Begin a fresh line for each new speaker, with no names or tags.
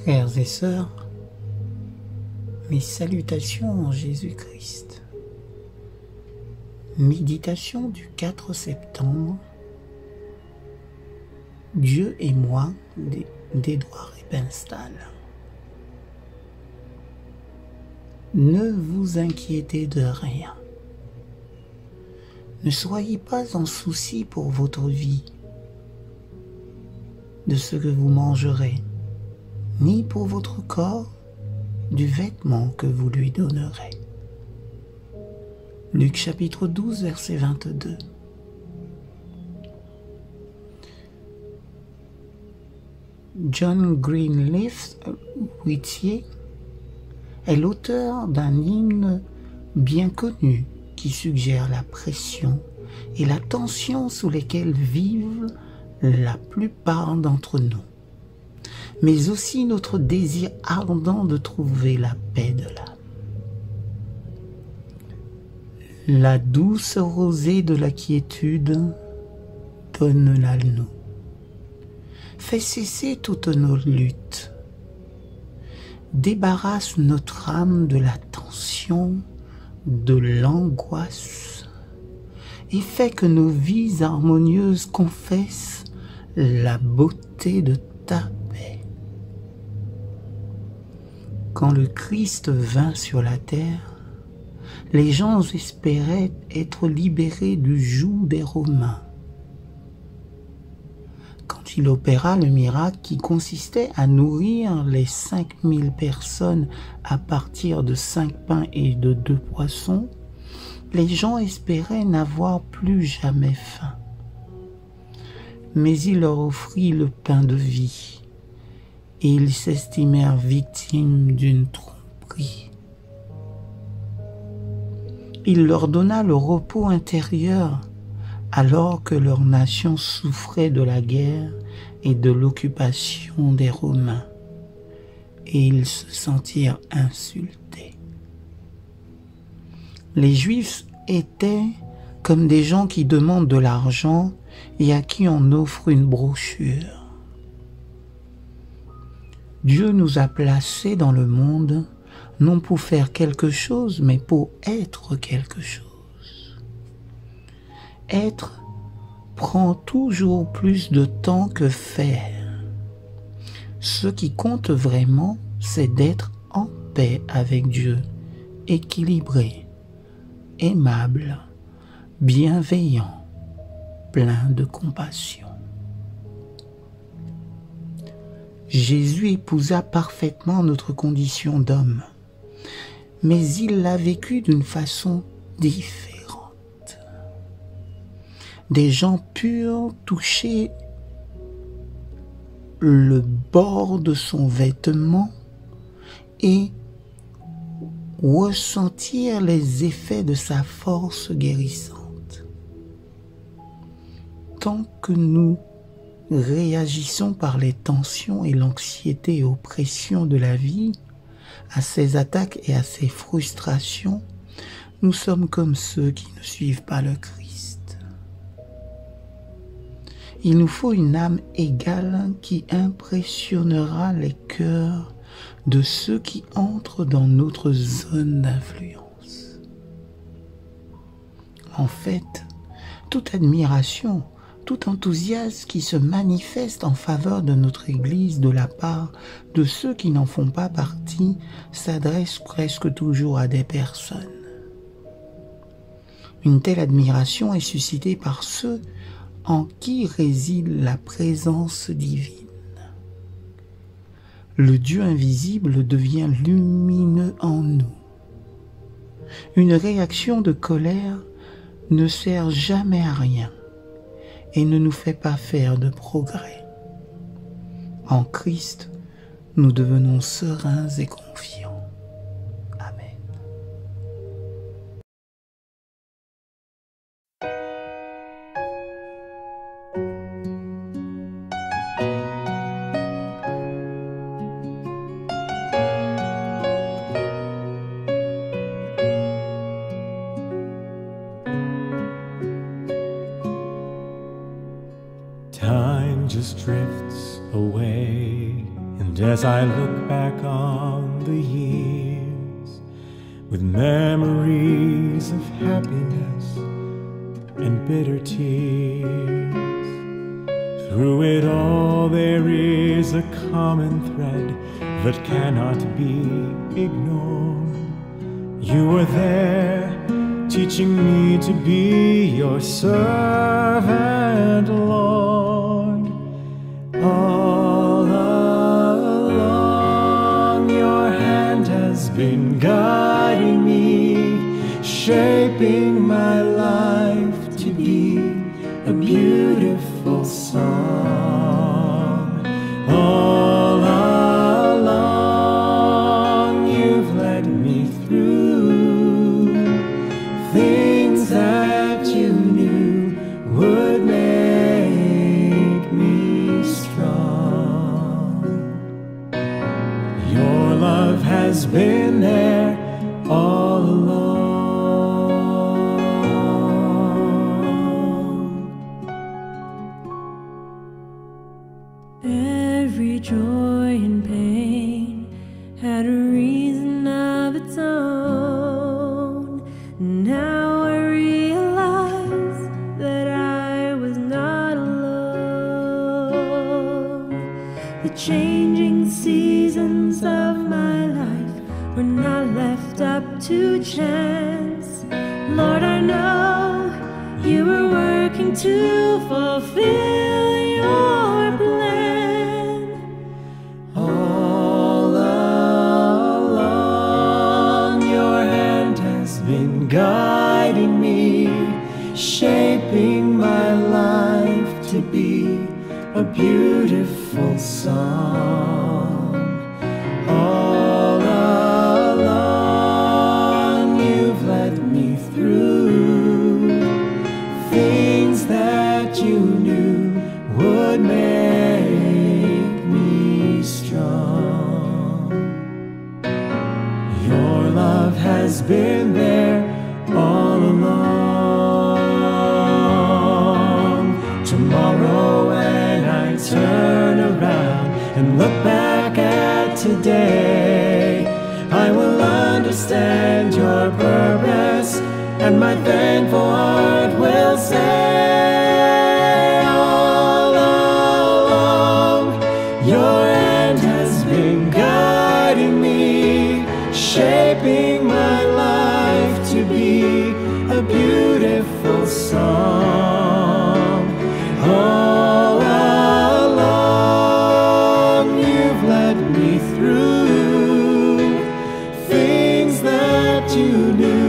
Frères et sœurs, mes salutations en Jésus-Christ. Méditation du 4 septembre. Dieu et moi d'Édouard Ebenstahl. Ne vous inquiétez de rien. Ne soyez pas en souci pour votre vie, de ce que vous mangerez, ni pour votre corps, du vêtement que vous lui donnerez. Luc chapitre 12, verset 22. John Greenleaf Whittier est l'auteur d'un hymne bien connu qui suggère la pression et la tension sous lesquelles vivent la plupart d'entre nous, mais aussi notre désir ardent de trouver la paix de l'âme. La douce rosée de la quiétude, donne-la nous. Fais cesser toutes nos luttes. Débarrasse notre âme de la tension, de l'angoisse, et fais que nos vies harmonieuses confessent la beauté de ta paix. Quand le Christ vint sur la terre, les gens espéraient être libérés du joug des Romains. Quand il opéra le miracle qui consistait à nourrir les 5000 personnes à partir de 5 pains et de 2 poissons, les gens espéraient n'avoir plus jamais faim. Mais il leur offrit le pain de vie, et ils s'estimèrent victimes d'une tromperie. Il leur donna le repos intérieur, alors que leur nation souffrait de la guerre et de l'occupation des Romains, et ils se sentirent insultés. Les Juifs étaient comme des gens qui demandent de l'argent et à qui on offre une brochure. Dieu nous a placés dans le monde, non pour faire quelque chose, mais pour être quelque chose. Être prend toujours plus de temps que faire. Ce qui compte vraiment, c'est d'être en paix avec Dieu, équilibré, aimable, bienveillant, plein de compassion. Jésus épousa parfaitement notre condition d'homme, mais il l'a vécu d'une façon différente. Des gens purent toucher le bord de son vêtement et ressentir les effets de sa force guérissante. Tant que nous réagissons par les tensions et l'anxiété et oppressions de la vie, à ses attaques et à ses frustrations, nous sommes comme ceux qui ne suivent pas le Christ. Il nous faut une âme égale qui impressionnera les cœurs de ceux qui entrent dans notre zone d'influence. En fait, toute admiration, tout enthousiasme qui se manifeste en faveur de notre Église de la part de ceux qui n'en font pas partie s'adresse presque toujours à des personnes. Une telle admiration est suscitée par ceux en qui réside la présence divine. Le Dieu invisible devient lumineux en nous. Une réaction de colère ne sert jamais à rien et ne nous fait pas faire de progrès. En Christ, nous devenons sereins et confiants. Amen.
Time just drifts away in And as I look back on the years with memories of happiness and bitter tears, through it all there is a common thread that cannot be ignored. You were there, teaching me to be your servant, Lord. All along your hand has been guiding me, shaping my life to be a beautiful song. All along you've led me through things that you knew would make me strong. Your love has been there all along.
Every joy and pain had a reason of its own. Now I realize that I was not alone. The changing seasons of my life were not left up to chance. Lord, I know you were working to fulfill your plan.
All along your hand has been guiding me, shaping my life to be a beautiful song. All along you've led me through things that you knew would make me strong. Your love has been there all along. Tomorrow when I turn around and look back at today, I will understand your purpose, and my thankful heart will say, all along your hand has been guiding me, shaping my life to be a beautiful song. All along you've led me through things that you knew